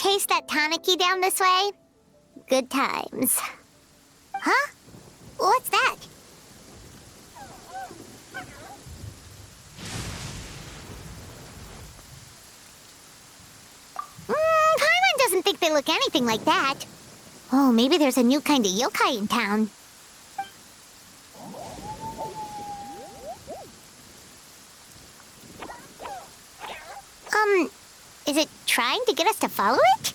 chase that Tanuki down this way? Good times. Huh? What's that? Paimon doesn't think they look anything like that. Oh, maybe there's a new kind of yokai in town. Is it trying to get us to follow it?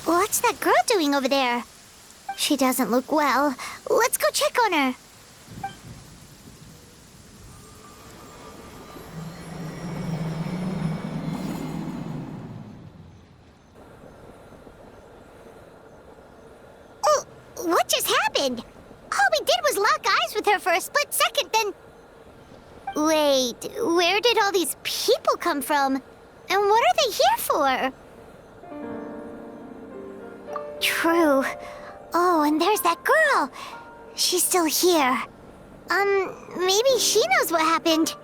What's that girl doing over there? She doesn't look well. Let's go check on her. Oh, what just happened? All we did was lock eyes with her for a split second, then... Wait, where did all these people come from? And what are they here for? True. Oh, and there's that girl. She's still here. Maybe she knows what happened.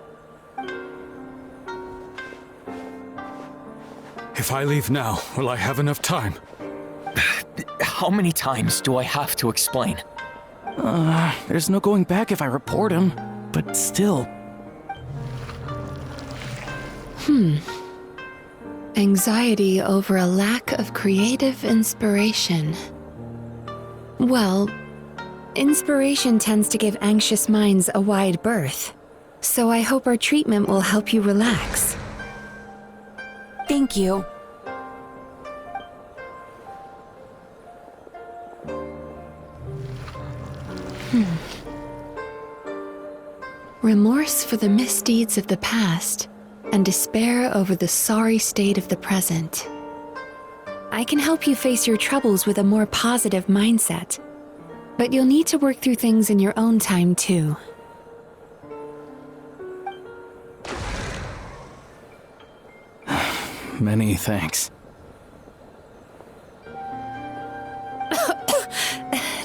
If I leave now, will I have enough time? How many times do I have to explain? There's no going back if I report him. But still... Anxiety over a lack of creative inspiration. Well, inspiration tends to give anxious minds a wide berth, so I hope our treatment will help you relax. Thank you. Remorse for the misdeeds of the past, and despair over the sorry state of the present. I can help you face your troubles with a more positive mindset, but you'll need to work through things in your own time too. Many thanks.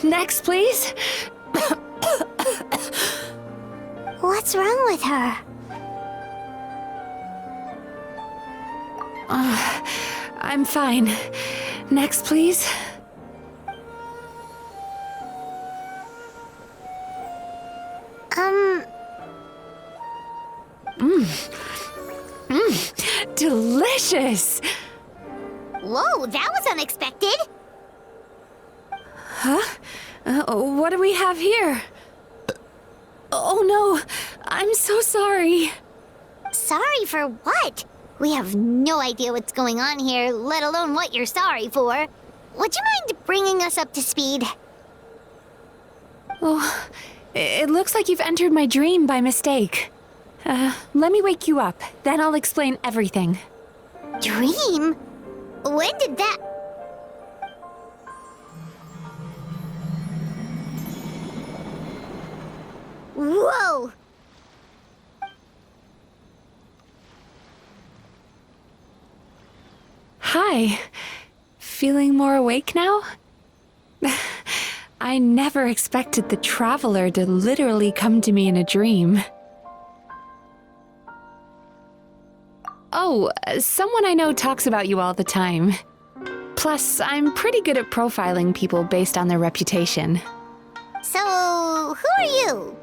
Next, please. What's wrong with her? I'm fine. Next, please. Delicious! Whoa, that was unexpected. Huh? What do we have here? Oh no, I'm so sorry. Sorry for what? We have no idea what's going on here, let alone what you're sorry for. Would you mind bringing us up to speed? Oh, it looks like you've entered my dream by mistake. Let me wake you up, then I'll explain everything. Dream? When did that... Whoa! Hi. Feeling more awake now? I never expected the Traveler to literally come to me in a dream. Oh, someone I know talks about you all the time. Plus, I'm pretty good at profiling people based on their reputation. So, who are you?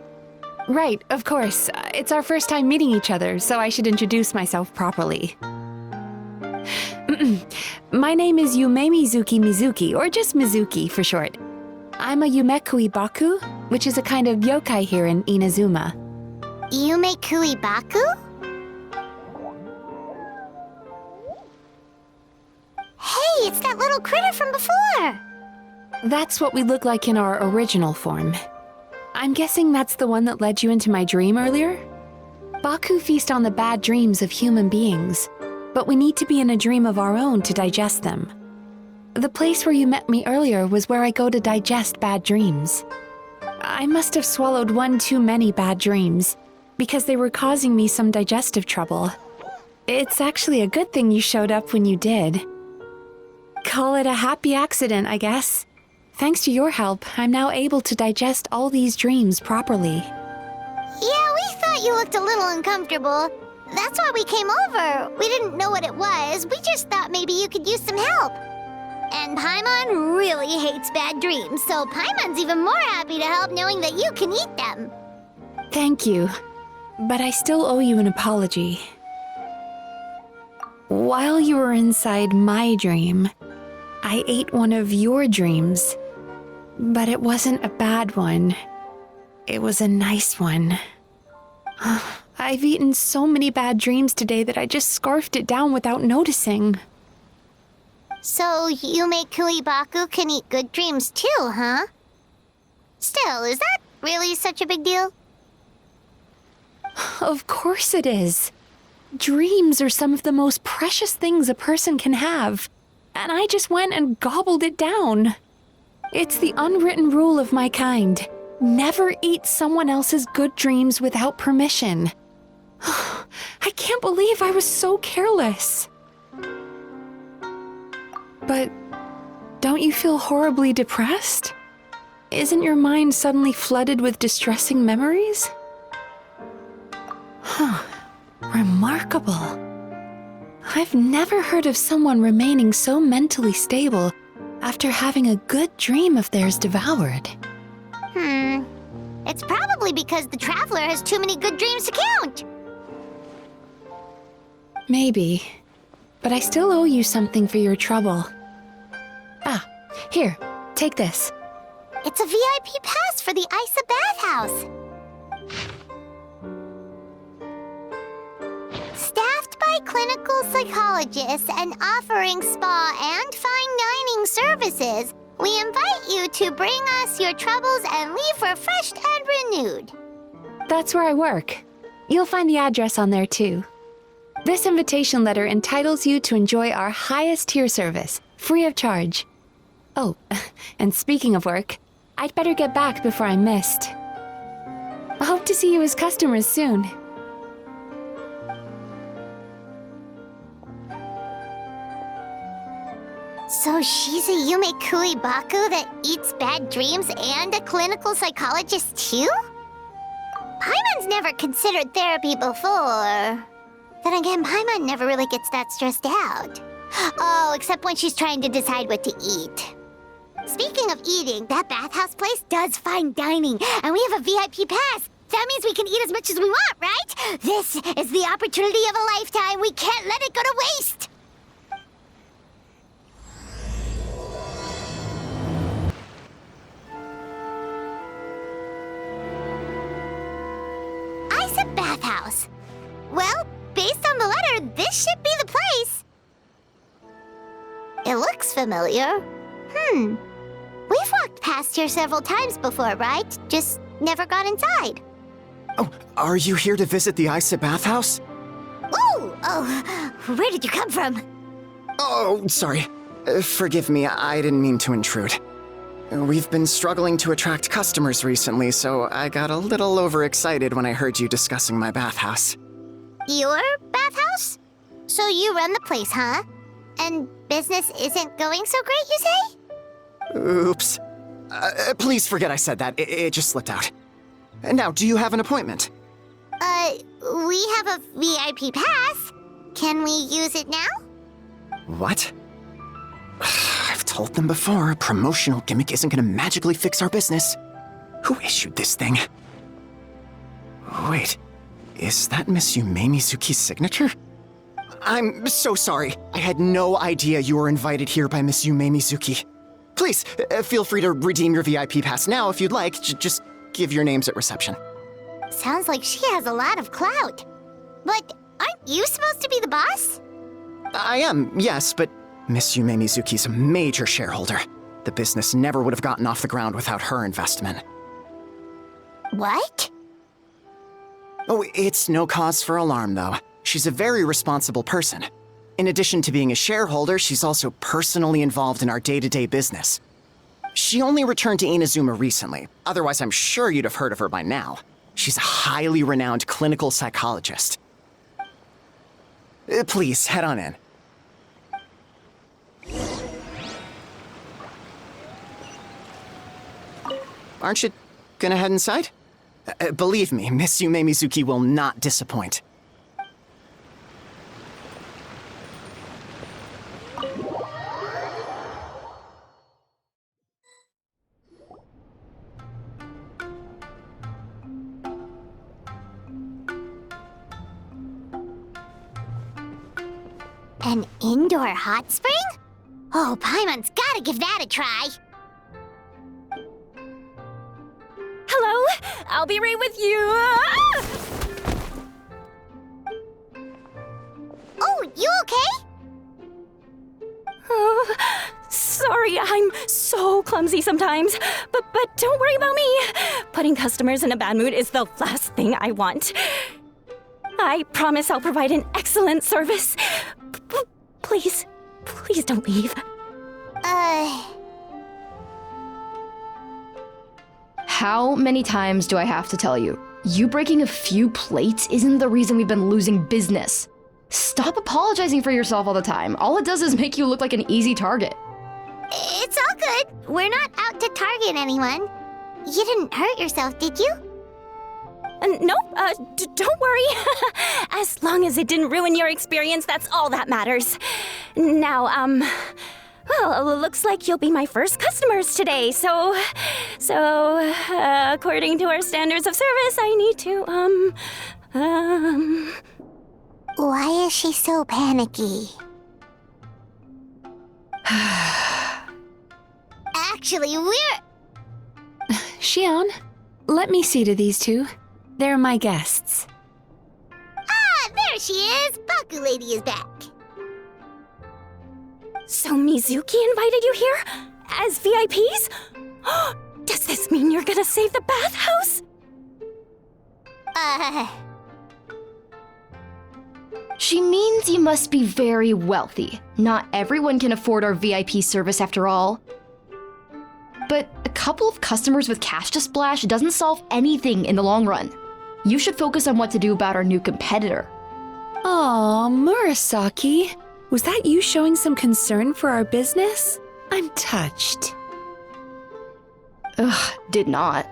Right, of course. It's our first time meeting each other, so I should introduce myself properly. My name is Yume Mizuki, or just Mizuki for short. I'm a Yumekui Baku, which is a kind of yokai here in Inazuma. Yumekui Baku? Hey, it's that little critter from before! That's what we look like in our original form. I'm guessing that's the one that led you into my dream earlier? Baku feast on the bad dreams of human beings, but we need to be in a dream of our own to digest them. The place where you met me earlier was where I go to digest bad dreams. I must have swallowed one too many bad dreams, because they were causing me some digestive trouble. It's actually a good thing you showed up when you did. Call it a happy accident, I guess. Thanks to your help, I'm now able to digest all these dreams properly. Yeah, we thought you looked a little uncomfortable. That's why we came over. We didn't know what it was. We just thought maybe you could use some help. And Paimon really hates bad dreams, so Paimon's even more happy to help knowing that you can eat them. Thank you, but I still owe you an apology. While you were inside my dream, I ate one of your dreams. But it wasn't a bad one. It was a nice one. I've eaten so many bad dreams today that I just scarfed it down without noticing. So Yume Kuibaku can eat good dreams too, huh? Still, is that really such a big deal? Of course it is. Dreams are some of the most precious things a person can have. And I just went and gobbled it down. It's the unwritten rule of my kind. Never eat someone else's good dreams without permission. I can't believe I was so careless. But don't you feel horribly depressed? Isn't your mind suddenly flooded with distressing memories? Remarkable. I've never heard of someone remaining so mentally stable after having a good dream of theirs devoured. It's probably because the traveler has too many good dreams to count. Maybe. But I still owe you something for your trouble. Here, take this. It's a VIP pass for the Isa bathhouse. Staffed by clinical psychologists and offering spa and fine dining services, we invite you to bring us your troubles and leave refreshed and renewed. That's where I work. You'll find the address on there too. This invitation letter entitles you to enjoy our highest tier service, free of charge. Oh, and speaking of work, I'd better get back before I'm missed. I hope to see you as customers soon. So she's a Yume Kuibaku that eats bad dreams and a clinical psychologist too? Paimon's never considered therapy before. Then again, Paimon never really gets that stressed out. Oh, except when she's trying to decide what to eat. Speaking of eating, that bathhouse place does fine dining, and we have a VIP pass. That means we can eat as much as we want, right? This is the opportunity of a lifetime. We can't let it go to waste. Isa bathhouse. Well, based on the letter, this should be the place. It looks familiar. We've walked past here several times before, right? Just never got inside. Oh, are you here to visit the Isa bathhouse? Oh, where did you come from? Oh, sorry. Forgive me, I didn't mean to intrude. We've been struggling to attract customers recently, so I got a little overexcited when I heard you discussing my bathhouse. Your bathhouse? So you run the place, huh? And business isn't going so great, you say? Oops. Please forget I said that. It just slipped out. Now, do you have an appointment? We have a VIP pass. Can we use it now? What? I've told them before, a promotional gimmick isn't gonna magically fix our business. Who issued this thing? Wait, is that Miss Yume Mizuki's signature? I'm so sorry. I had no idea you were invited here by Miss Yume Mizuki. Please, feel free to redeem your VIP pass now if you'd like. Just give your names at reception. Sounds like she has a lot of clout. But aren't you supposed to be the boss? I am, yes, but Miss Yume Mizuki's a major shareholder. The business never would have gotten off the ground without her investment. What? Oh, it's no cause for alarm, though. She's a very responsible person. In addition to being a shareholder, she's also personally involved in our day-to-day business. She only returned to Inazuma recently. Otherwise, I'm sure you'd have heard of her by now. She's a highly renowned clinical psychologist. Please, head on in. Aren't you gonna head inside? Believe me, Miss Yume Mizuki will not disappoint. An indoor hot spring? Oh, Paimon's gotta give that a try. Hello? I'll be right with you. Ah! Oh, you okay? Oh, sorry, I'm so clumsy sometimes. But don't worry about me. Putting customers in a bad mood is the last thing I want. I promise I'll provide an excellent service. Please don't leave. How many times do I have to tell you? You breaking a few plates isn't the reason we've been losing business. Stop apologizing for yourself all the time. All it does is make you look like an easy target. It's all good. We're not out to target anyone. You didn't hurt yourself, did you? Nope, don't worry. As long as it didn't ruin your experience, that's all that matters. Now, well, looks like you'll be my first customers today, so, according to our standards of service, I need to, Why is she so panicky? Actually, we're... Xion, let me see to these two. They're my guests. Ah, there she is! Baku Lady is back. So Mizuki invited you here? As VIPs? Does this mean you're gonna save the bathhouse? She means you must be very wealthy. Not everyone can afford our VIP service after all. But a couple of customers with cash to splash doesn't solve anything in the long run. You should focus on what to do about our new competitor. Aw, Murasaki. Was that you showing some concern for our business? I'm touched. Ugh, did not.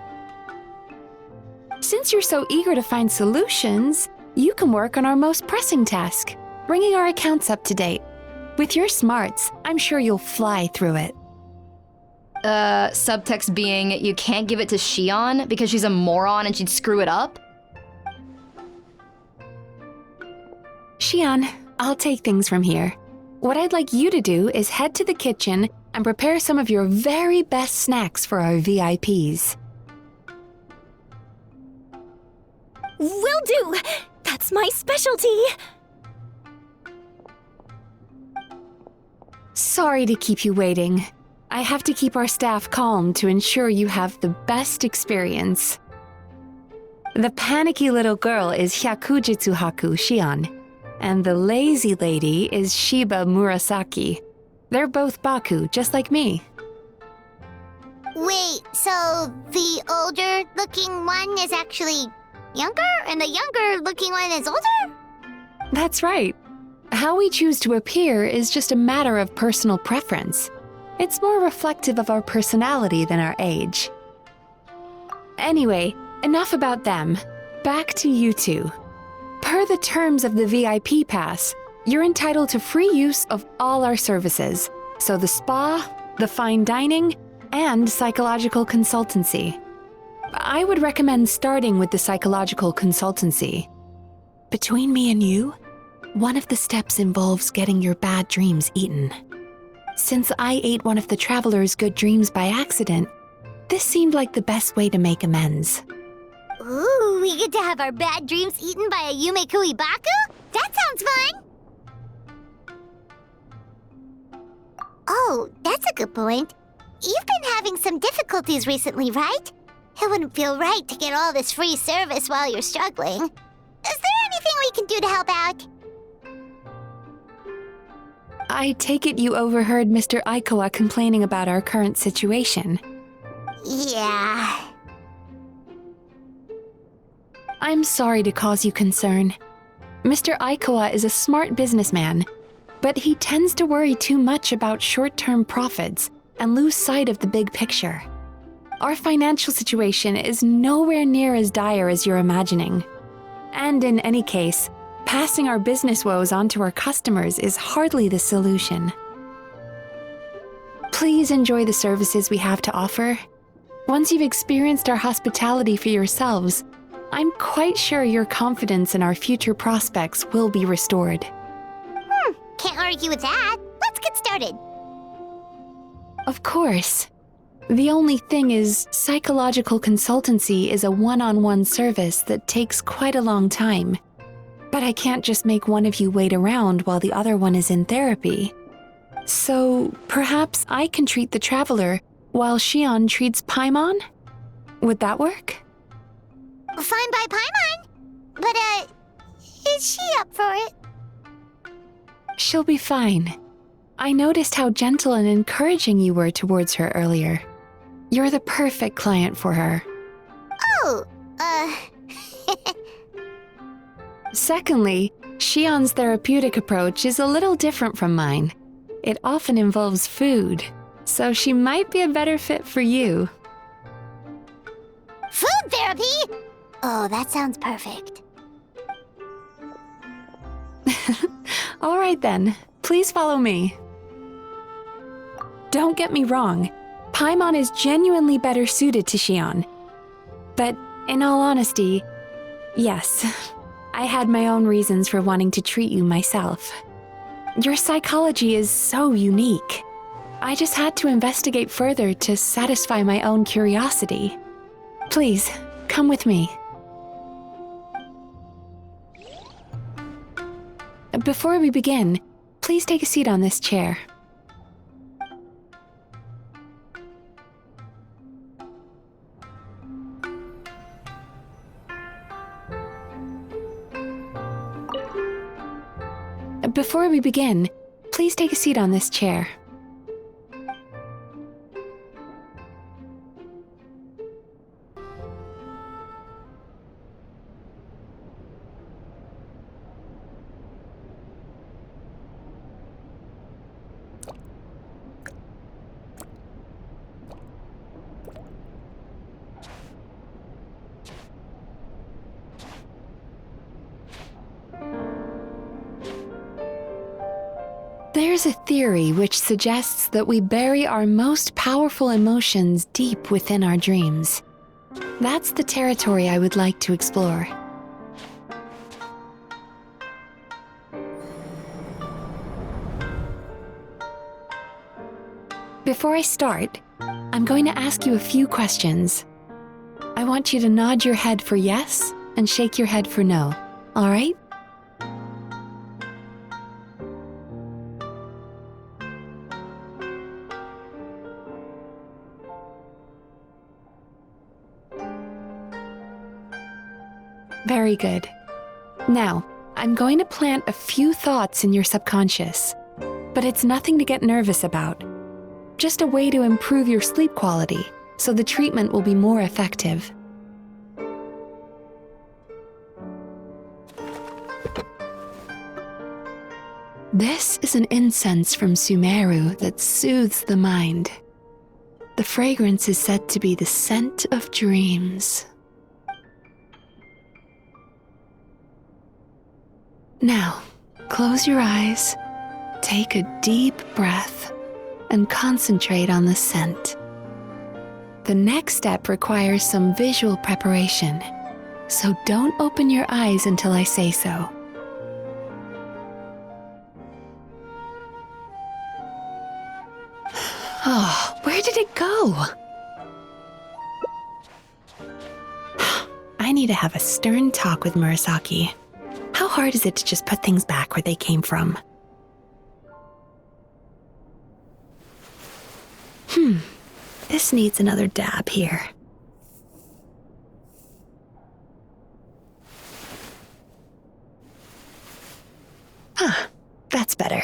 Since you're so eager to find solutions, you can work on our most pressing task, bringing our accounts up to date. With your smarts, I'm sure you'll fly through it. Subtext being, you can't give it to Xion because she's a moron and she'd screw it up? Xion, I'll take things from here. What I'd like you to do is head to the kitchen and prepare some of your very best snacks for our VIPs. Will do! That's my specialty! Sorry to keep you waiting. I have to keep our staff calm to ensure you have the best experience. The panicky little girl is Hyakujitsu Haku Xion, and the lazy lady is Shiba Murasaki. They're both Baku, just like me. Wait, so the older-looking one is actually younger, and the younger-looking one is older? That's right. How we choose to appear is just a matter of personal preference. It's more reflective of our personality than our age. Anyway, enough about them. Back to you two. Per the terms of the VIP pass, you're entitled to free use of all our services. So the spa, the fine dining, and psychological consultancy. I would recommend starting with the psychological consultancy. Between me and you, one of the steps involves getting your bad dreams eaten. Since I ate one of the traveler's good dreams by accident, this seemed like the best way to make amends. Ooh, we get to have our bad dreams eaten by a Yume Kui Baku? That sounds fun! Oh, that's a good point. You've been having some difficulties recently, right? It wouldn't feel right to get all this free service while you're struggling. Is there anything we can do to help out? I take it you overheard Mr. Aikawa complaining about our current situation. Yeah. I'm sorry to cause you concern. Mr. Aikawa is a smart businessman, but he tends to worry too much about short-term profits and lose sight of the big picture. Our financial situation is nowhere near as dire as you're imagining. And in any case, passing our business woes on to our customers is hardly the solution. Please enjoy the services we have to offer. Once you've experienced our hospitality for yourselves, I'm quite sure your confidence in our future prospects will be restored. Can't argue with that. Let's get started. Of course. The only thing is, psychological consultancy is a one-on-one service that takes quite a long time. But I can't just make one of you wait around while the other one is in therapy. So, perhaps I can treat the traveler while Xion treats Paimon? Would that work? Fine by Paimon. But, is she up for it? She'll be fine. I noticed how gentle and encouraging you were towards her earlier. You're the perfect client for her. Oh, Secondly, Xion's therapeutic approach is a little different from mine. It often involves food, so she might be a better fit for you. food therapy? Oh, that sounds perfect. All right then, please follow me. Don't get me wrong, Paimon is genuinely better suited to Xion. But in all honesty, yes, I had my own reasons for wanting to treat you myself. Your psychology is so unique. I just had to investigate further to satisfy my own curiosity. Please, come with me. Before we begin, please take a seat on this chair. Before we begin, please take a seat on this chair. There's a theory which suggests that we bury our most powerful emotions deep within our dreams. That's the territory I would like to explore. Before I start, I'm going to ask you a few questions. I want you to nod your head for yes and shake your head for no, all right? Very good. Now, I'm going to plant a few thoughts in your subconscious, but it's nothing to get nervous about. Just a way to improve your sleep quality, so the treatment will be more effective. This is an incense from Sumeru that soothes the mind. The fragrance is said to be the scent of dreams. Now, close your eyes, take a deep breath, and concentrate on the scent. The next step requires some visual preparation, so don't open your eyes until I say so. Oh, where did it go? I need to have a stern talk with Murasaki. How hard is it to just put things back where they came from? This needs another dab here. That's better.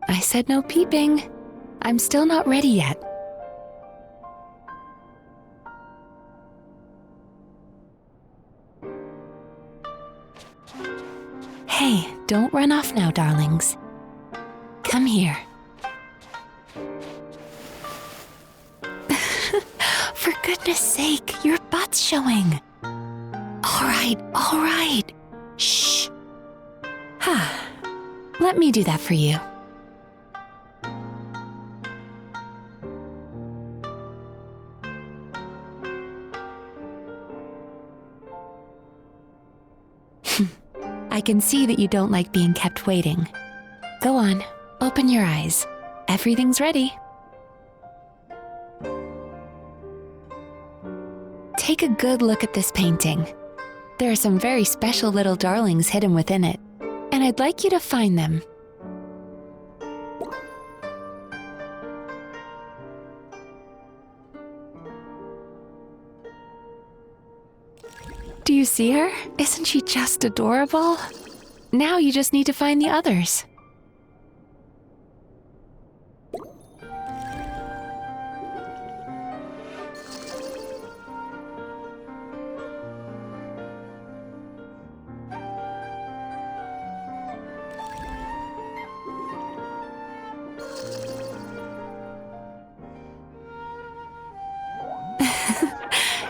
I said no peeping. I'm still not ready yet. Hey, don't run off now, darlings. Come here. For goodness sake, your butt's showing. All right. Shh. Let me do that for you. I can see that you don't like being kept waiting. Go on, open your eyes. Everything's ready. Take a good look at this painting. There are some very special little darlings hidden within it, and I'd like you to find them. Do you see her? Isn't she just adorable? Now you just need to find the others.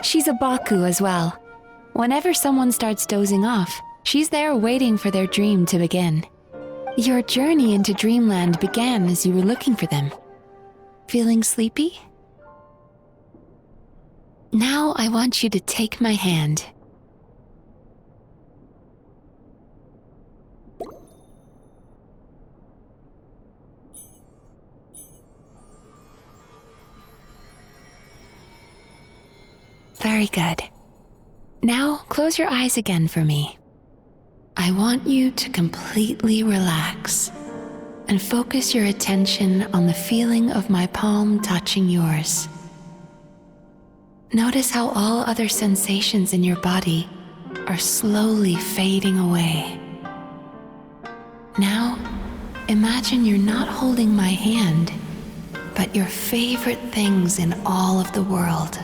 She's a Baku as well. Whenever someone starts dozing off, she's there waiting for their dream to begin. Your journey into Dreamland began as you were looking for them. Feeling sleepy? Now I want you to take my hand. Very good. Now close your eyes again for me. I want you to completely relax and focus your attention on the feeling of my palm touching yours. Notice how all other sensations in your body are slowly fading away. Now, imagine you're not holding my hand, but your favorite things in all of the world.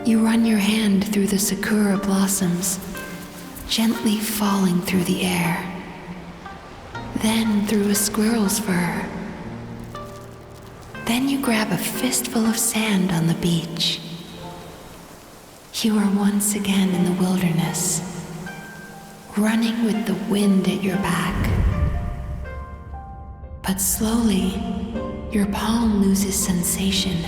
You run your hand through the sakura blossoms, gently falling through the air. Then through a squirrel's fur. Then you grab a fistful of sand on the beach. You are once again in the wilderness, running with the wind at your back. But slowly, your palm loses sensation.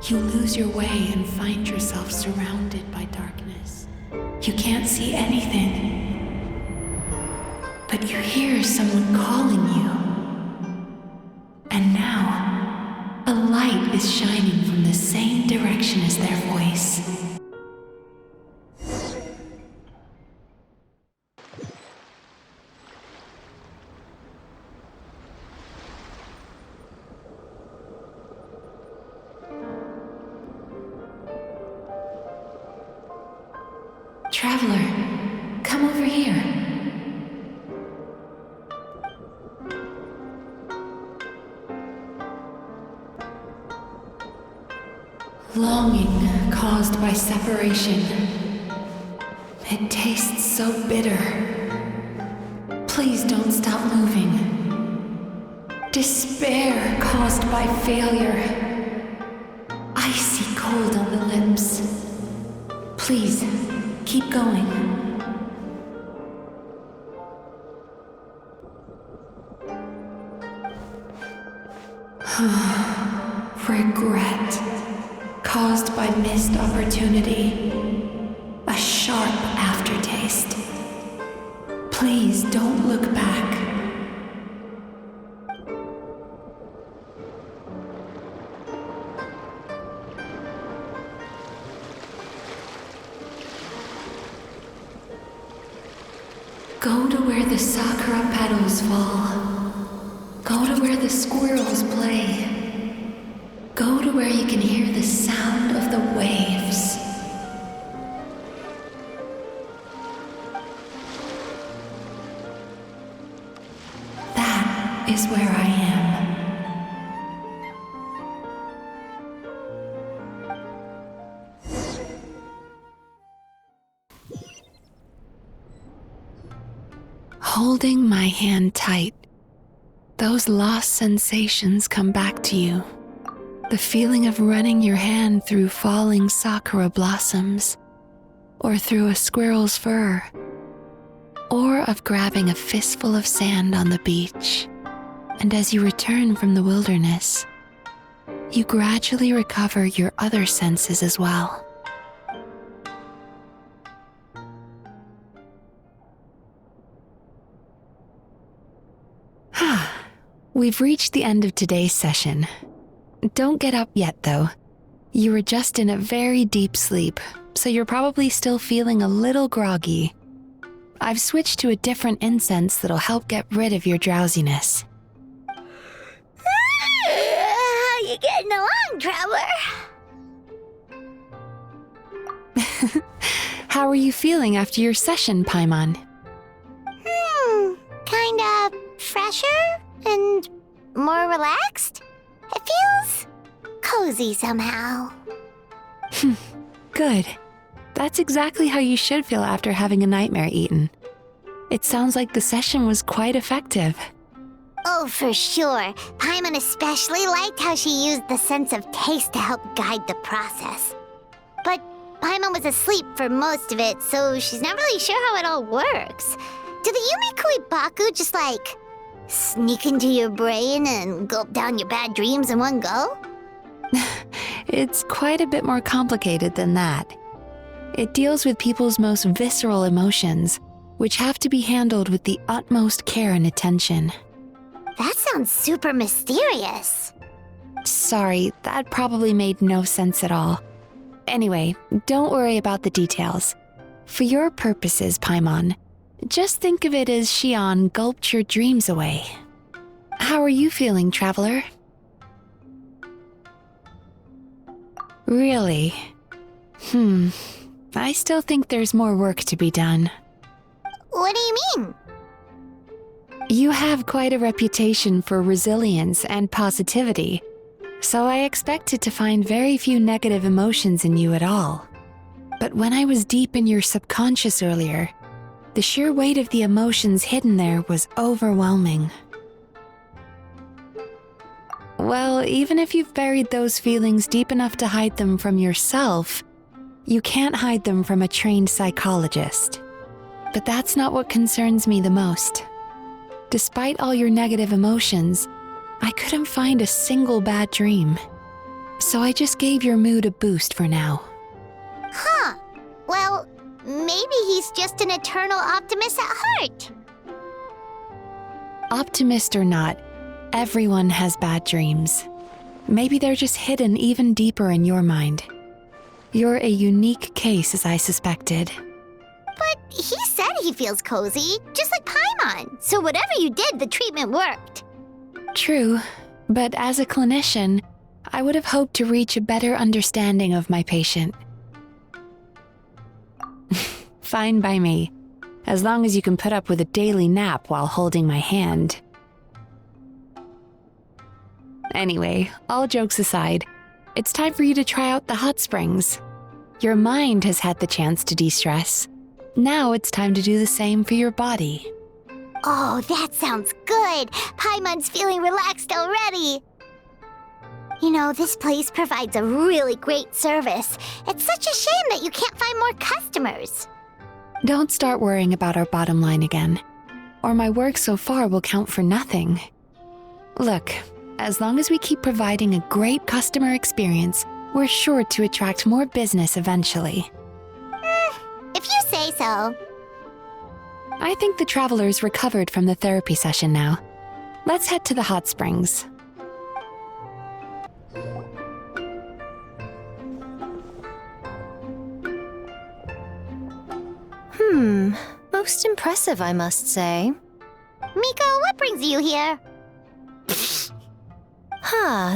You lose your way and find yourself surrounded by darkness. You can't see anything, but you hear someone calling you. And now, a light is shining from the same direction as their voice. Traveler, come over here. Longing caused by separation. It tastes so bitter. Please don't stop moving. Despair caused by failure. Icy cold on the lips. Please, keep going. Regret, caused by missed opportunity. A sharp aftertaste. Please don't look back. Go to where the sakura petals fall. Go to where the squirrels play. Go to where you can hear the sound of the waves. That is where I am. Holding my hand tight, those lost sensations come back to you. The feeling of running your hand through falling sakura blossoms, or through a squirrel's fur, or of grabbing a fistful of sand on the beach. And as you return from the wilderness, you gradually recover your other senses as well. We've reached the end of today's session. Don't get up yet, though. You were just in a very deep sleep, so you're probably still feeling a little groggy. I've switched to a different incense that'll help get rid of your drowsiness. How you getting along, Traveler? How are you feeling after your session, Paimon? Kinda fresher and more relaxed? It feels cozy somehow. Good. That's exactly how you should feel after having a nightmare eaten. It sounds like the session was quite effective. Oh, for sure. Paimon especially liked how she used the sense of taste to help guide the process. But Paimon was asleep for most of it, so she's not really sure how it all works. Do the Yumikui Baku just, sneak into your brain and gulp down your bad dreams in one go? It's quite a bit more complicated than that. It deals with people's most visceral emotions, which have to be handled with the utmost care and attention. That sounds super mysterious. Sorry, that probably made no sense at all. Anyway, don't worry about the details. For your purposes, Paimon, just think of it as Xion gulped your dreams away. How are you feeling, Traveler? Really? I still think there's more work to be done. What do you mean? You have quite a reputation for resilience and positivity, so I expected to find very few negative emotions in you at all. But when I was deep in your subconscious earlier, the sheer weight of the emotions hidden there was overwhelming. Well, even if you've buried those feelings deep enough to hide them from yourself, you can't hide them from a trained psychologist. But that's not what concerns me the most. Despite all your negative emotions, I couldn't find a single bad dream. So I just gave your mood a boost for now. Huh. Well, maybe he's just an eternal optimist at heart. Optimist or not, everyone has bad dreams. Maybe they're just hidden even deeper in your mind. You're a unique case, as I suspected. But he said he feels cozy, just like Paimon. So whatever you did, the treatment worked. True, but as a clinician, I would have hoped to reach a better understanding of my patient. Fine by me, as long as you can put up with a daily nap while holding my hand. Anyway, all jokes aside, it's time for you to try out the hot springs. Your mind has had the chance to de-stress. Now it's time to do the same for your body. Oh, that sounds good. Paimon's feeling relaxed already. You know, this place provides a really great service. It's such a shame that you can't find more customers. Don't start worrying about our bottom line again, or my work so far will count for nothing. Look, as long as we keep providing a great customer experience, we're sure to attract more business eventually. If you say so. I think the traveler's recovered from the therapy session now. Let's head to the hot springs. Most impressive, I must say. Miko, what brings you here?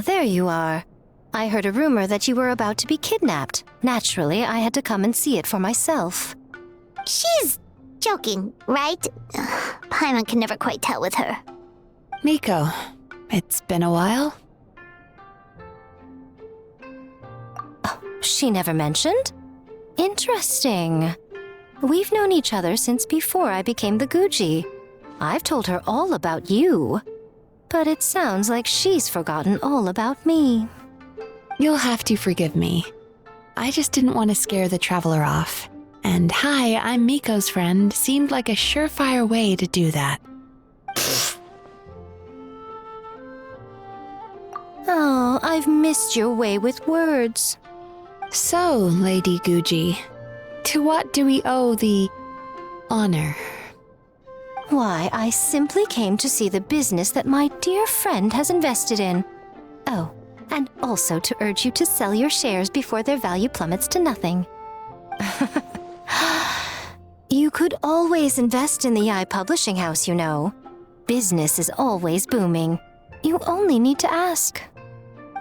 There you are. I heard a rumor that you were about to be kidnapped. Naturally, I had to come and see it for myself. She's joking, right? Paimon can never quite tell with her. Miko, it's been a while. She never mentioned? Interesting. We've known each other since before I became the Guji. I've told her all about you. But it sounds like she's forgotten all about me. You'll have to forgive me. I just didn't want to scare the traveler off. And hi, I'm Miko's friend seemed like a surefire way to do that. Oh, I've missed your way with words. So, Lady Guji, to what do we owe the honor? Why, I simply came to see the business that my dear friend has invested in. Oh, and also to urge you to sell your shares before their value plummets to nothing. You could always invest in the publishing house, you know. Business is always booming. You only need to ask.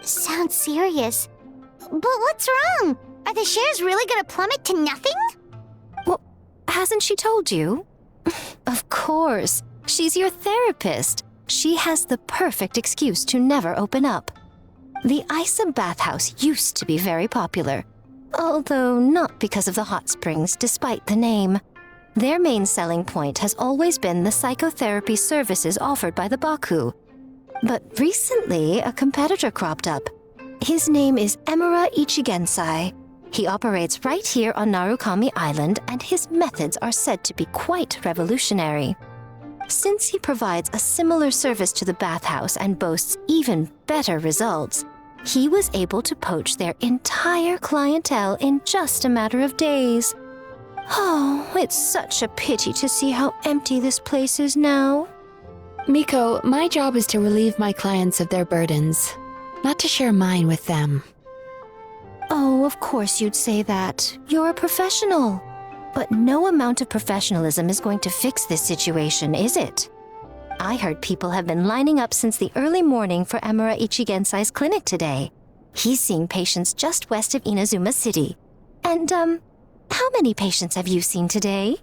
Sounds serious. But what's wrong? Are the shares really gonna plummet to nothing? Well, hasn't she told you? Of course. She's your therapist. She has the perfect excuse to never open up. The Isa bathhouse used to be very popular, although not because of the hot springs, despite the name. Their main selling point has always been the psychotherapy services offered by the Baku. But recently, a competitor cropped up. His name is Emura Ichigensai. He operates right here on Narukami Island, and his methods are said to be quite revolutionary. Since he provides a similar service to the bathhouse and boasts even better results, he was able to poach their entire clientele in just a matter of days. Oh, it's such a pity to see how empty this place is now. Miko, my job is to relieve my clients of their burdens, not to share mine with them. Oh, of course you'd say that. You're a professional. But no amount of professionalism is going to fix this situation, is it? I heard people have been lining up since the early morning for Emura Ichigensai's clinic today. He's seeing patients just west of Inazuma City. And, how many patients have you seen today?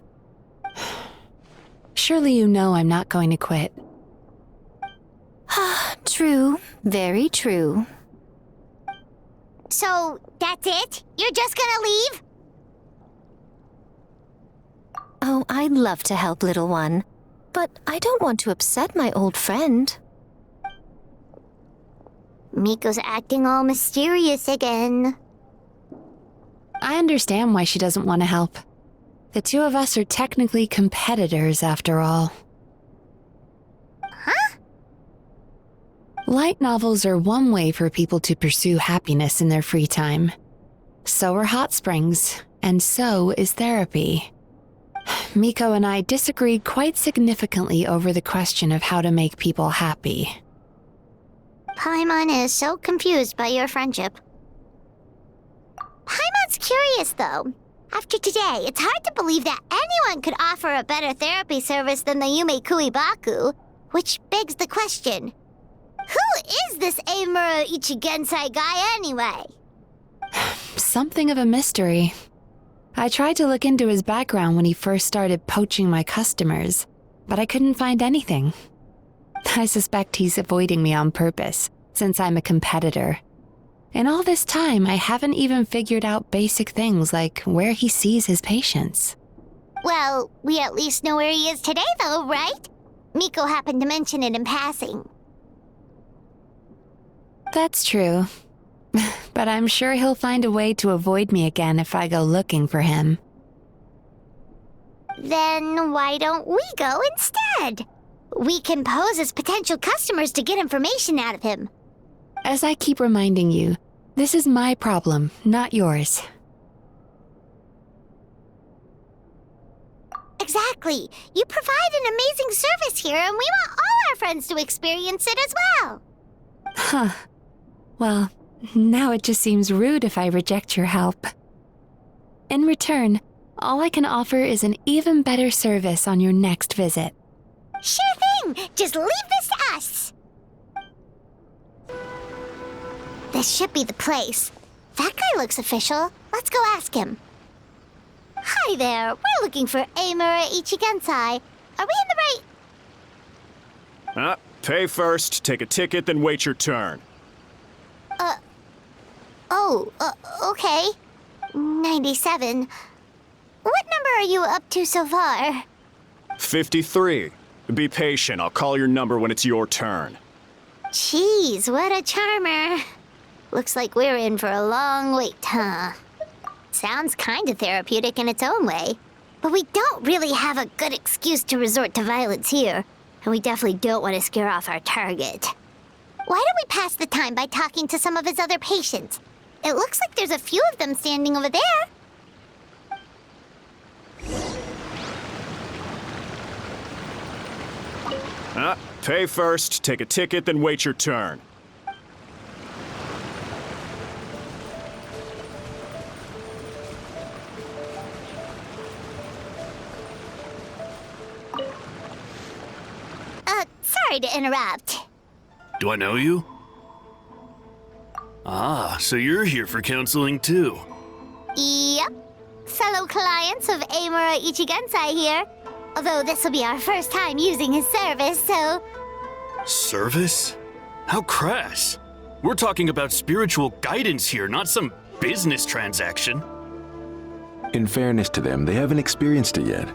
Surely you know I'm not going to quit. True. Very true. So, that's it? You're just gonna leave? Oh, I'd love to help, little one. But I don't want to upset my old friend. Miko's acting all mysterious again. I understand why she doesn't want to help. The two of us are technically competitors, after all. Huh? Light novels are one way for people to pursue happiness in their free time. So are hot springs, and so is therapy. Miko and I disagreed quite significantly over the question of how to make people happy. Paimon is so confused by your friendship. Paimon's curious, though. After today, it's hard to believe that anyone could offer a better therapy service than the Yume Baku, which begs the question, who is this Emura Ichigensai guy anyway? Something of a mystery. I tried to look into his background when he first started poaching my customers, but I couldn't find anything. I suspect he's avoiding me on purpose, since I'm a competitor. In all this time, I haven't even figured out basic things like where he sees his patients. Well, we at least know where he is today, though, right? Miko happened to mention it in passing. That's true. But I'm sure he'll find a way to avoid me again if I go looking for him. Then why don't we go instead? We can pose as potential customers to get information out of him. As I keep reminding you, this is my problem, not yours. Exactly. You provide an amazing service here, and we want all our friends to experience it as well. Huh. Well, now it just seems rude if I reject your help. In return, all I can offer is an even better service on your next visit. Sure thing! Just leave this to us! This should be the place. That guy looks official. Let's go ask him. Hi there, we're looking for Emura Ichigensai. Are we in the right... Pay first, take a ticket, then wait your turn. Okay. 97. What number are you up to so far? 53. Be patient, I'll call your number when it's your turn. Jeez, what a charmer. Looks like we're in for a long wait, huh? Sounds kinda therapeutic in its own way. But we don't really have a good excuse to resort to violence here. And we definitely don't want to scare off our target. Why don't we pass the time by talking to some of his other patients? It looks like there's a few of them standing over there. Pay first, take a ticket, then wait your turn. Sorry to interrupt. Do I know you? Ah, so you're here for counseling too. Yep. Fellow clients of Amura Ichigensai here. Although this will be our first time using his service, so... Service? How crass. We're talking about spiritual guidance here, not some business transaction. In fairness to them, they haven't experienced it yet.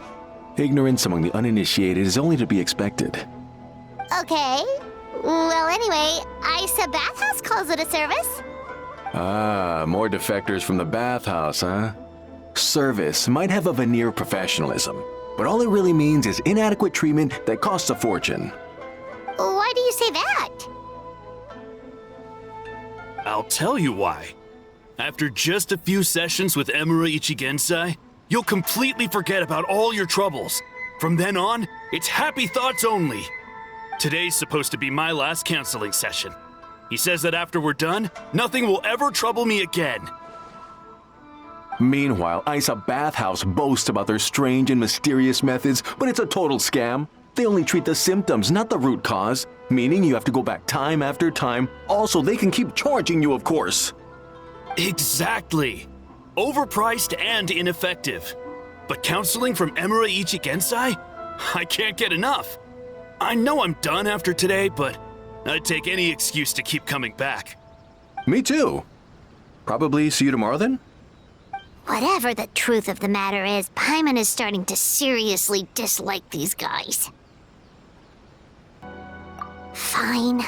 Ignorance among the uninitiated is only to be expected. Okay. Well, anyway, Isa Bathhouse calls it a service. Ah, more defectors from the bathhouse, huh? Service might have a veneer of professionalism, but all it really means is inadequate treatment that costs a fortune. Why do you say that? I'll tell you why. After just a few sessions with Emura Ichigensai, you'll completely forget about all your troubles. From then on, it's happy thoughts only. Today's supposed to be my last counseling session. He says that after we're done, nothing will ever trouble me again. Meanwhile, Isa Bathhouse boasts about their strange and mysterious methods, but it's a total scam. They only treat the symptoms, not the root cause, meaning you have to go back time after time. Also, they can keep charging you, of course. Exactly. Overpriced and ineffective. But counseling from Emura Ichigensai? I can't get enough. I know I'm done after today, but I'd take any excuse to keep coming back. Me too. Probably see you tomorrow then? Whatever the truth of the matter is, Paimon is starting to seriously dislike these guys. Fine.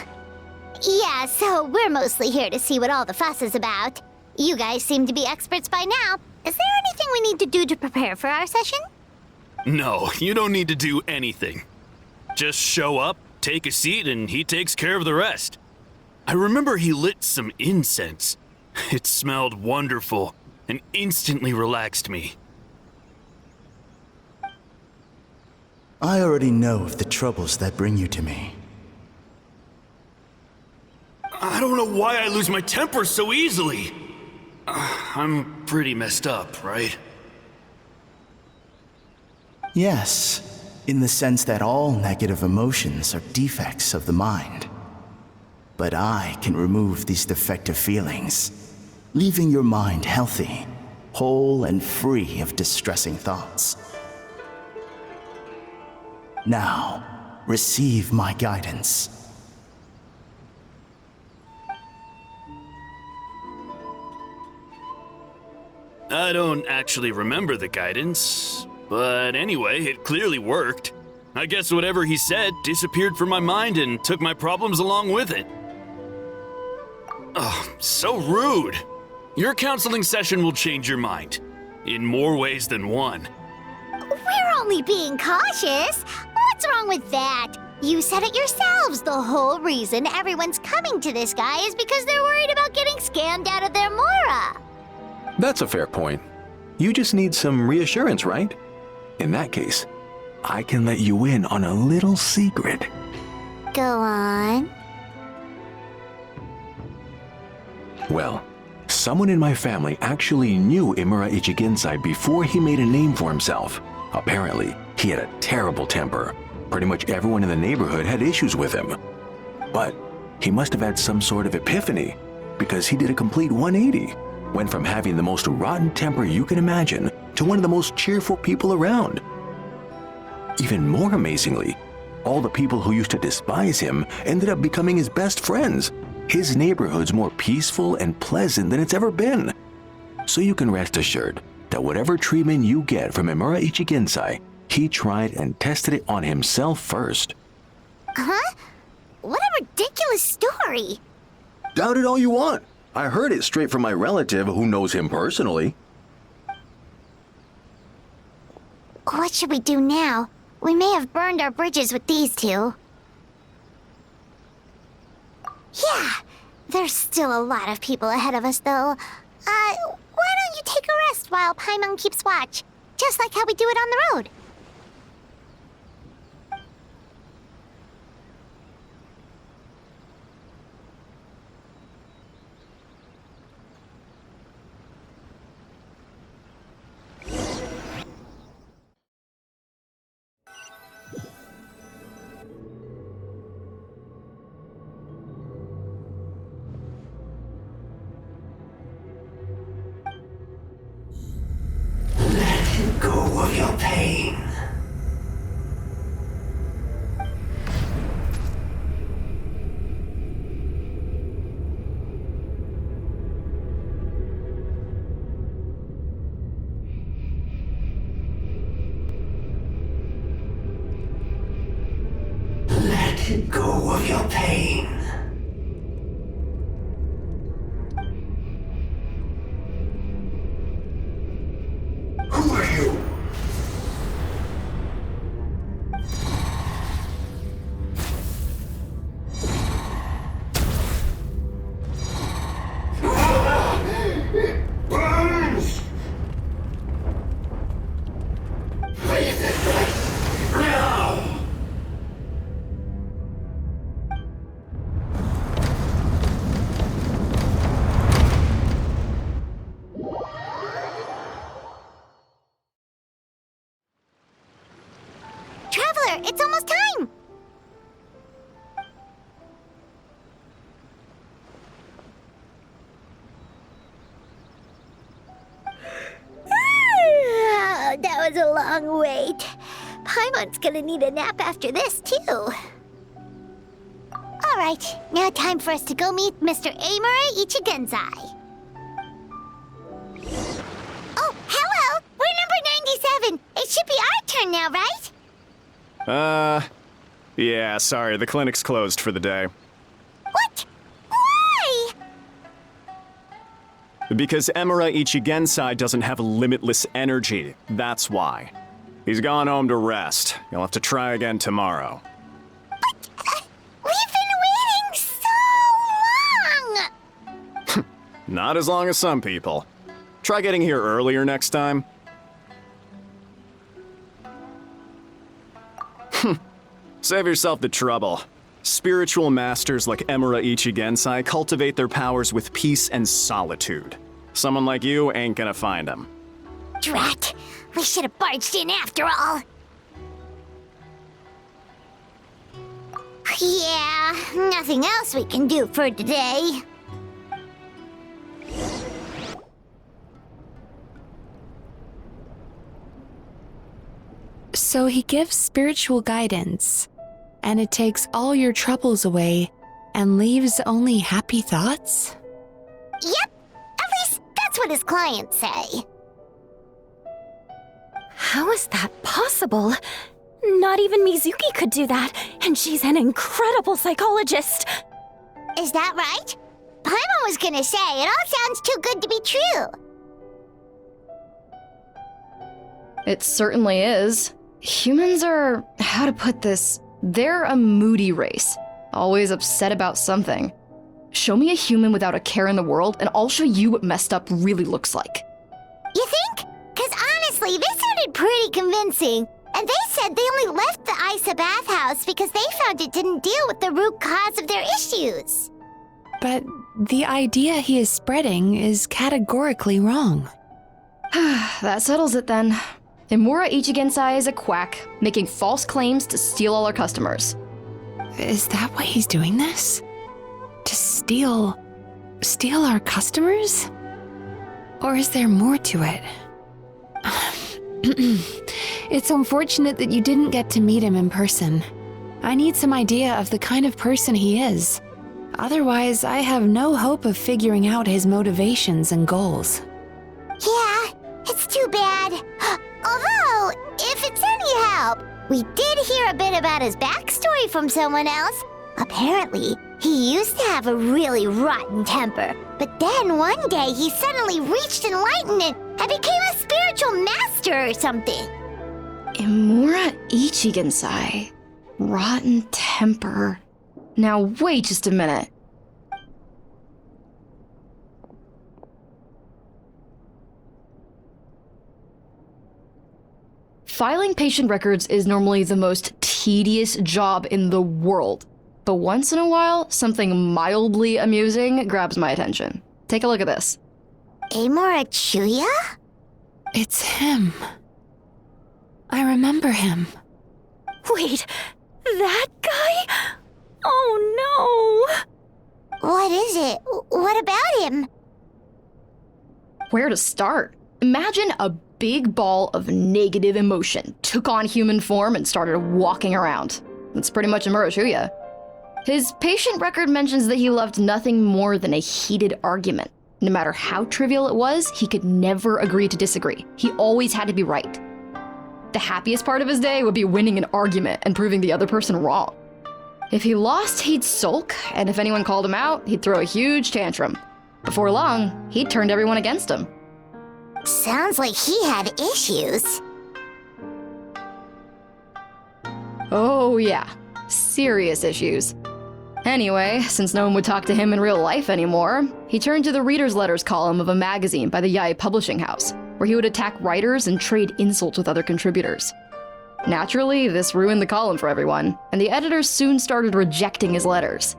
Yeah, so we're mostly here to see what all the fuss is about. You guys seem to be experts by now. Is there anything we need to do to prepare for our session? No, you don't need to do anything. Just show up, take a seat, and he takes care of the rest. I remember he lit some incense. It smelled wonderful and instantly relaxed me. I already know of the troubles that bring you to me. I don't know why I lose my temper so easily. I'm pretty messed up, right? Yes, in the sense that all negative emotions are defects of the mind. But I can remove these defective feelings, leaving your mind healthy, whole and free of distressing thoughts. Now, receive my guidance. I don't actually remember the guidance, but anyway, it clearly worked. I guess whatever he said disappeared from my mind and took my problems along with it. Oh, so rude. Your counseling session will change your mind, in more ways than one. We're only being cautious. What's wrong with that? You said it yourselves. The whole reason everyone's coming to this guy is because they're worried about getting scammed out of their Mora. That's a fair point. You just need some reassurance, right? In that case, I can let you in on a little secret. Go on. Well, someone in my family actually knew Imura Ichigensai before he made a name for himself. Apparently, he had a terrible temper. Pretty much everyone in the neighborhood had issues with him. But he must have had some sort of epiphany, because he did a complete 180. Went from having the most rotten temper you can imagine to one of the most cheerful people around. Even more amazingly, all the people who used to despise him ended up becoming his best friends. His neighborhood's more peaceful and pleasant than it's ever been. So you can rest assured that whatever treatment you get from Imura Ichigensai, he tried and tested it on himself first. Huh? What a ridiculous story. Doubt it all you want. I heard it straight from my relative who knows him personally. What should we do now? We may have burned our bridges with these two. Yeah, there's still a lot of people ahead of us, though. Why don't you take a rest while Paimon keeps watch? Just like how we do it on the road. Let go of your pain. Who are you? It burns! Leave it right now! Traveler, it's almost time! That was a long wait. Paimon's gonna need a nap after this, too. Alright, now time for us to go meet Mr. Amura Ichigenzai. Oh, hello! We're number 97! It should be our turn now, right? Yeah, sorry, the clinic's closed for the day. What? Why? Because Emura Ichigensai doesn't have limitless energy, that's why. He's gone home to rest. You'll have to try again tomorrow. But, we've been waiting so long! Not as long as some people. Try getting here earlier next time. Save yourself the trouble. Spiritual masters like Emura Ichigensai cultivate their powers with peace and solitude. Someone like you ain't gonna find them. Drat! We should have barged in after all! Yeah, nothing else we can do for today. So he gives spiritual guidance, and it takes all your troubles away and leaves only happy thoughts? Yep! At least that's what his clients say. How is that possible? Not even Mizuki could do that, and she's an incredible psychologist. Is that right? Paimon was gonna say, it all sounds too good to be true. It certainly is. Humans are, how to put this, they're a moody race. Always upset about something. Show me a human without a care in the world, and I'll show you what messed up really looks like. You think? Because honestly, this sounded pretty convincing. And they said they only left the Isa bathhouse because they found it didn't deal with the root cause of their issues. But the idea he is spreading is categorically wrong. That settles it then. Emura Ichigensai is a quack, making false claims to steal all our customers. Is that why he's doing this? To steal our customers? Or is there more to it? It's unfortunate that you didn't get to meet him in person. I need some idea of the kind of person he is. Otherwise, I have no hope of figuring out his motivations and goals. Yeah, it's too bad. Although, if it's any help, we did hear a bit about his backstory from someone else. Apparently, he used to have a really rotten temper, but then one day he suddenly reached enlightenment and became a spiritual master or something. Emura Ichigensai. Rotten temper. Now wait just a minute. Filing patient records is normally the most tedious job in the world. But once in a while, something mildly amusing grabs my attention. Take a look at this. Amura Chuya? It's him. I remember him. Wait, that guy? Oh no! What is it? What about him? Where to start? Imagine a big ball of negative emotion took on human form and started walking around. That's pretty much Emura Chuya. His patient record mentions that he loved nothing more than a heated argument. No matter how trivial it was, he could never agree to disagree. He always had to be right. The happiest part of his day would be winning an argument and proving the other person wrong. If he lost, he'd sulk, and if anyone called him out, he'd throw a huge tantrum. Before long, he'd turned everyone against him. Sounds like he had issues. Oh yeah, serious issues. Anyway, since no one would talk to him in real life anymore, he turned to the reader's letters column of a magazine by the Yai Publishing House, where he would attack writers and trade insults with other contributors. Naturally, this ruined the column for everyone, and the editors soon started rejecting his letters.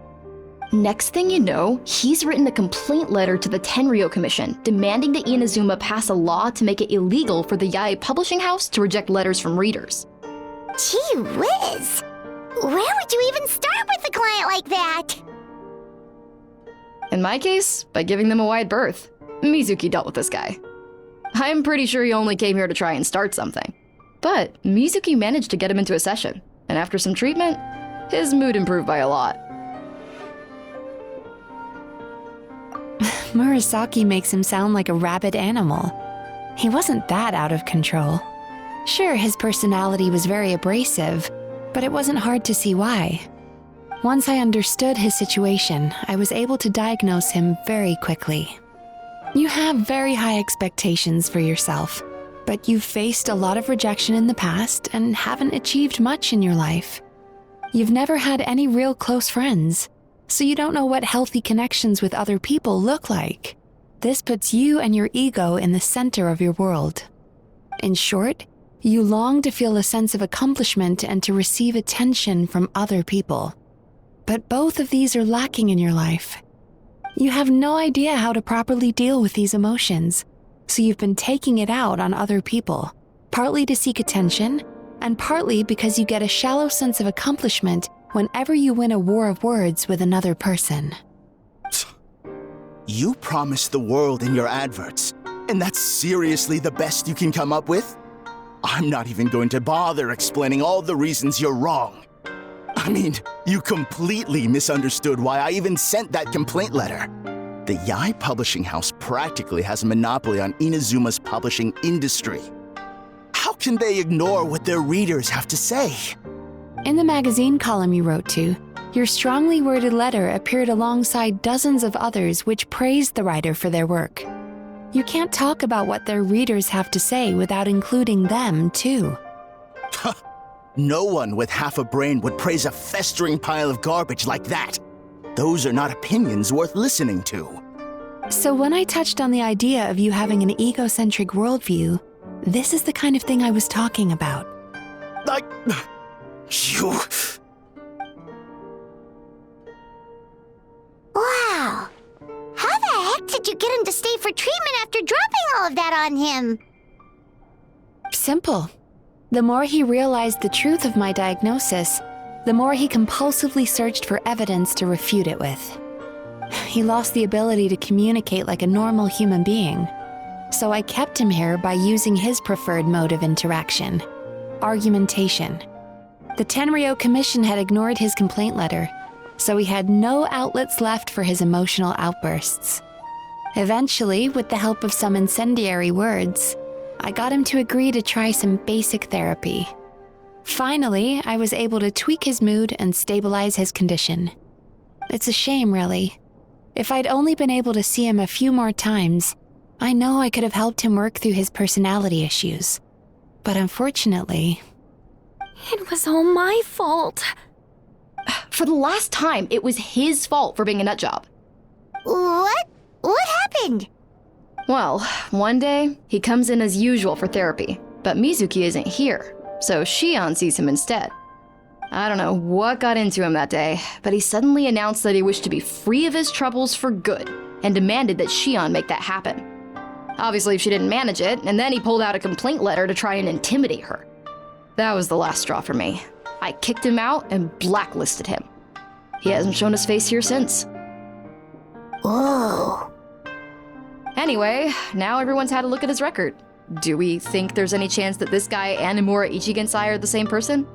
Next thing you know, he's written a complaint letter to the Tenryo Commission demanding that Inazuma pass a law to make it illegal for the Yai Publishing House to reject letters from readers. Gee whiz! Where would you even start with a client like that? In my case, by giving them a wide berth. Mizuki dealt with this guy. I'm pretty sure he only came here to try and start something. But Mizuki managed to get him into a session, and after some treatment, his mood improved by a lot. Murasaki makes him sound like a rabid animal. He wasn't that out of control. Sure, his personality was very abrasive, but it wasn't hard to see why. Once I understood his situation, I was able to diagnose him very quickly. You have very high expectations for yourself, but you've faced a lot of rejection in the past and haven't achieved much in your life. You've never had any real close friends, so you don't know what healthy connections with other people look like. This puts you and your ego in the center of your world. In short, you long to feel a sense of accomplishment and to receive attention from other people. But both of these are lacking in your life. You have no idea how to properly deal with these emotions, so you've been taking it out on other people, partly to seek attention, and partly because you get a shallow sense of accomplishment whenever you win a war of words with another person. You promised the world in your adverts, and that's seriously the best you can come up with? I'm not even going to bother explaining all the reasons you're wrong. I mean, you completely misunderstood why I even sent that complaint letter. The Yai Publishing House practically has a monopoly on Inazuma's publishing industry. How can they ignore what their readers have to say? In the magazine column you wrote to, your strongly worded letter appeared alongside dozens of others which praised the writer for their work. You can't talk about what their readers have to say without including them, too. No one with half a brain would praise a festering pile of garbage like that. Those are not opinions worth listening to. So when I touched on the idea of you having an egocentric worldview, this is the kind of thing I was talking about. You... Wow! How the heck did you get him to stay for treatment after dropping all of that on him? Simple. The more he realized the truth of my diagnosis, the more he compulsively searched for evidence to refute it with. He lost the ability to communicate like a normal human being, so I kept him here by using his preferred mode of interaction: argumentation. The Tenryo Commission had ignored his complaint letter, so he had no outlets left for his emotional outbursts. Eventually, with the help of some incendiary words, I got him to agree to try some basic therapy. Finally, I was able to tweak his mood and stabilize his condition. It's a shame, really. If I'd only been able to see him a few more times, I know I could have helped him work through his personality issues. But unfortunately... It was all my fault. For the last time, it was his fault for being a nutjob. What? What happened? Well, one day, he comes in as usual for therapy, but Mizuki isn't here, so Shion sees him instead. I don't know what got into him that day, but he suddenly announced that he wished to be free of his troubles for good, and demanded that Shion make that happen. Obviously, she didn't manage it, and then he pulled out a complaint letter to try and intimidate her. That was the last straw for me. I kicked him out and blacklisted him. He hasn't shown his face here since. Whoa. Anyway, now everyone's had a look at his record. Do we think there's any chance that this guy and Nomura Ichigensai are the same person?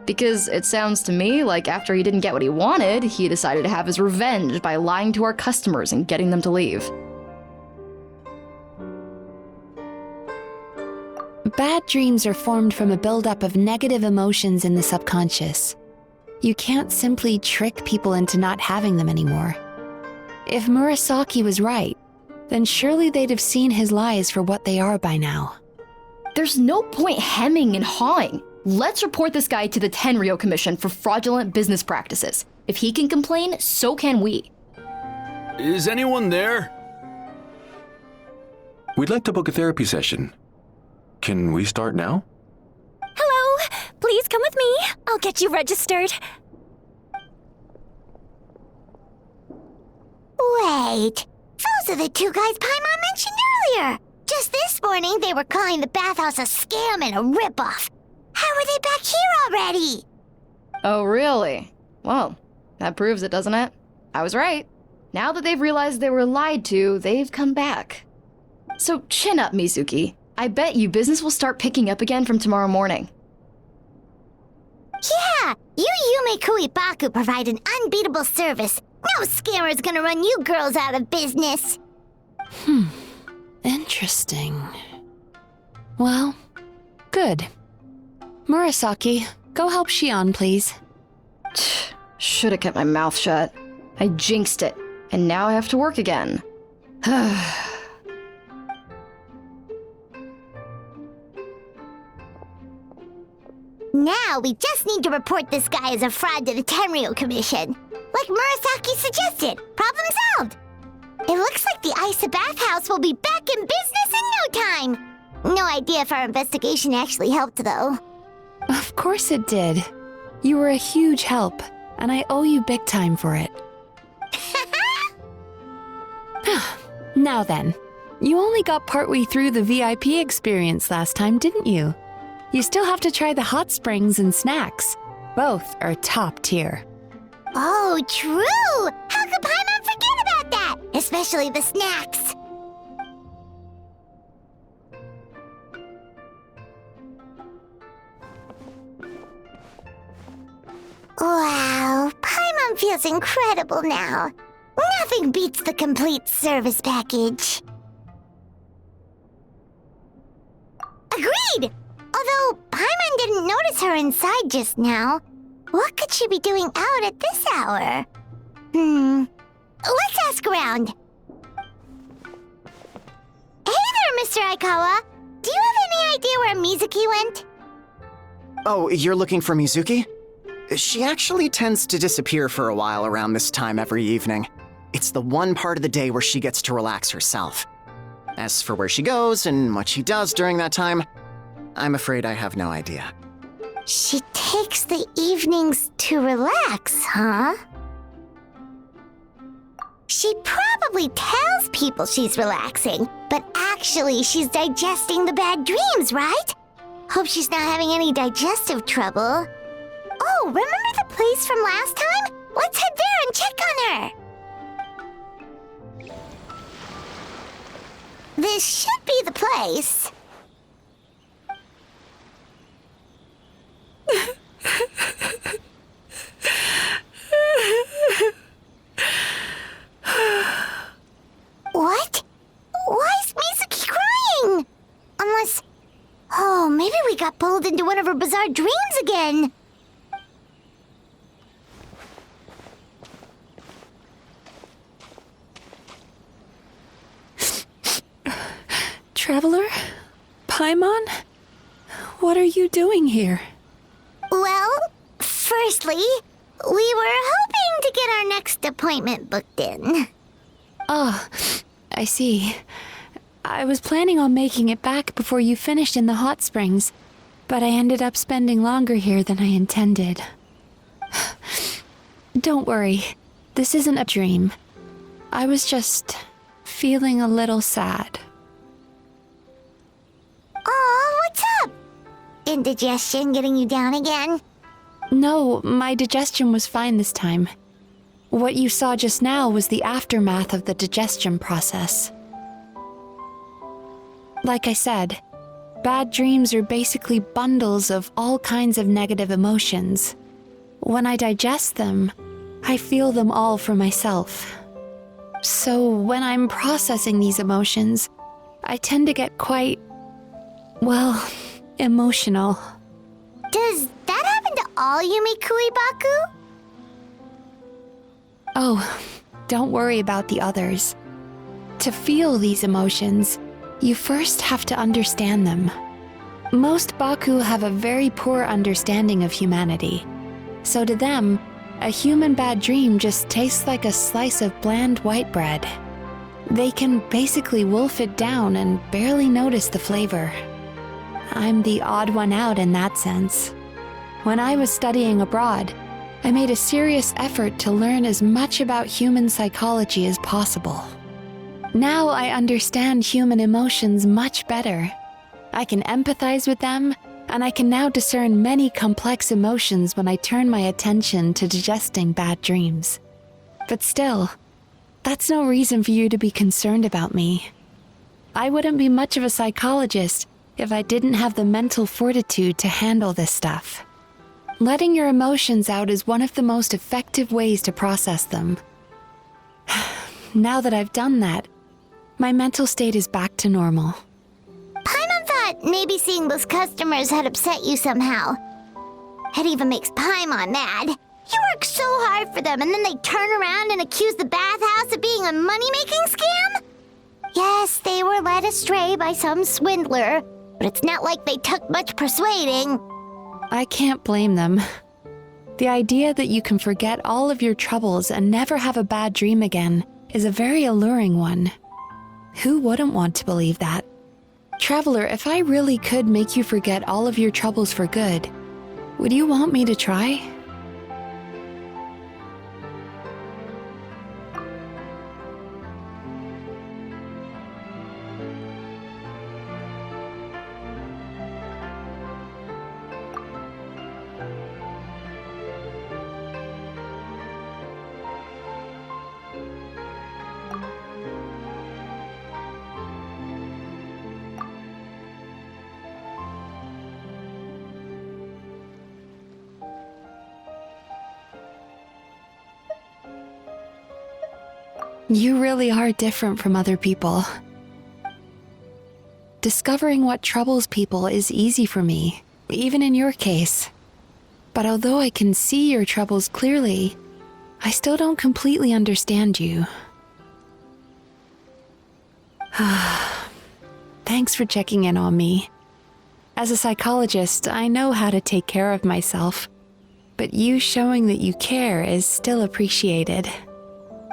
Because it sounds to me like after he didn't get what he wanted, he decided to have his revenge by lying to our customers and getting them to leave. Bad dreams are formed from a buildup of negative emotions in the subconscious. You can't simply trick people into not having them anymore. If Murasaki was right, then surely they'd have seen his lies for what they are by now. There's no point hemming and hawing. Let's report this guy to the Tenryo Commission for fraudulent business practices. If he can complain, so can we. Is anyone there? We'd like to book a therapy session. Can we start now? Hello, please come with me. I'll get you registered. Wait, those are the two guys Paimon mentioned earlier. Just this morning, they were calling the bathhouse a scam and a ripoff. How are they back here already? Oh, really? Well, that proves it, doesn't it? I was right. Now that they've realized they were lied to, they've come back. So chin up, Mizuki. I bet you business will start picking up again from tomorrow morning. Yeah, you Yume Kuibaku provide an unbeatable service. No scammer's gonna run you girls out of business. Interesting. Well, good. Murasaki, go help Shion, please. Should've kept my mouth shut. I jinxed it, and now I have to work again. Now we just need to report this guy as a fraud to the Tenryo Commission. Like Murasaki suggested. Problem solved. It looks like the Isa bathhouse will be back in business in no time. No idea if our investigation actually helped, though. Of course it did. You were a huge help, and I owe you big time for it. Now then, you only got partway through the VIP experience last time, didn't you? You still have to try the hot springs and snacks. Both are top tier. Oh, true! How could Paimon forget about that? Especially the snacks. Wow, Paimon feels incredible now. Nothing beats the complete service package. Agreed! Although Paimon didn't notice her inside just now. What could she be doing out at this hour? Let's ask around. Hey there, Mr. Aikawa. Do you have any idea where Mizuki went? Oh, you're looking for Mizuki? She actually tends to disappear for a while around this time every evening. It's the one part of the day where she gets to relax herself. As for where she goes and what she does during that time, I'm afraid I have no idea. She takes the evenings to relax, huh? She probably tells people she's relaxing, but actually she's digesting the bad dreams, right? Hope she's not having any digestive trouble. Oh, remember the place from last time? Let's head there and check on her. This should be the place. What? Why is Mizuki crying? Unless... Oh, maybe we got pulled into one of her bizarre dreams again. Traveler? Paimon? What are you doing here? Well, firstly, we were hoping to get our next appointment booked in. Oh, I see. I was planning on making it back before you finished in the hot springs, but I ended up spending longer here than I intended. Don't worry, this isn't a dream. I was just feeling a little sad. Oh, what's up? Indigestion getting you down again? No, my digestion was fine this time. What you saw just now was the aftermath of the digestion process. Like I said, bad dreams are basically bundles of all kinds of negative emotions. When I digest them, I feel them all for myself. So when I'm processing these emotions, I tend to get quite, well, emotional. Does that happen to all Yumikui Baku? Oh, don't worry about the others. To feel these emotions, you first have to understand them. Most Baku have a very poor understanding of humanity. So to them, a human bad dream just tastes like a slice of bland white bread. They can basically wolf it down and barely notice the flavor. I'm the odd one out in that sense. When I was studying abroad, I made a serious effort to learn as much about human psychology as possible. Now I understand human emotions much better. I can empathize with them, and I can now discern many complex emotions when I turn my attention to digesting bad dreams. But still, that's no reason for you to be concerned about me. I wouldn't be much of a psychologist if I didn't have the mental fortitude to handle this stuff. Letting your emotions out is one of the most effective ways to process them. Now that I've done that, my mental state is back to normal. Paimon thought maybe seeing those customers had upset you somehow. It even makes Paimon mad. You work so hard for them and then they turn around and accuse the bathhouse of being a money-making scam? Yes, they were led astray by some swindler, but it's not like they took much persuading. I can't blame them. The idea that you can forget all of your troubles and never have a bad dream again is a very alluring one. Who wouldn't want to believe that? Traveler, if I really could make you forget all of your troubles for good, would you want me to try? You really are different from other people. Discovering what troubles people is easy for me, even in your case. But although I can see your troubles clearly, I still don't completely understand you. Thanks for checking in on me. As a psychologist, I know how to take care of myself, but you showing that you care is still appreciated.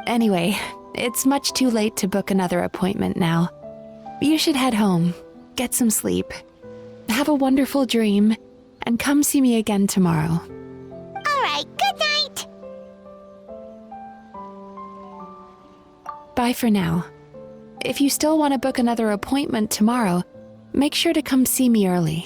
Anyway, it's much too late to book another appointment now. You should head home, get some sleep, have a wonderful dream, and come see me again tomorrow. All right, good night. Bye for now. If you still want to book another appointment tomorrow, make sure to come see me early.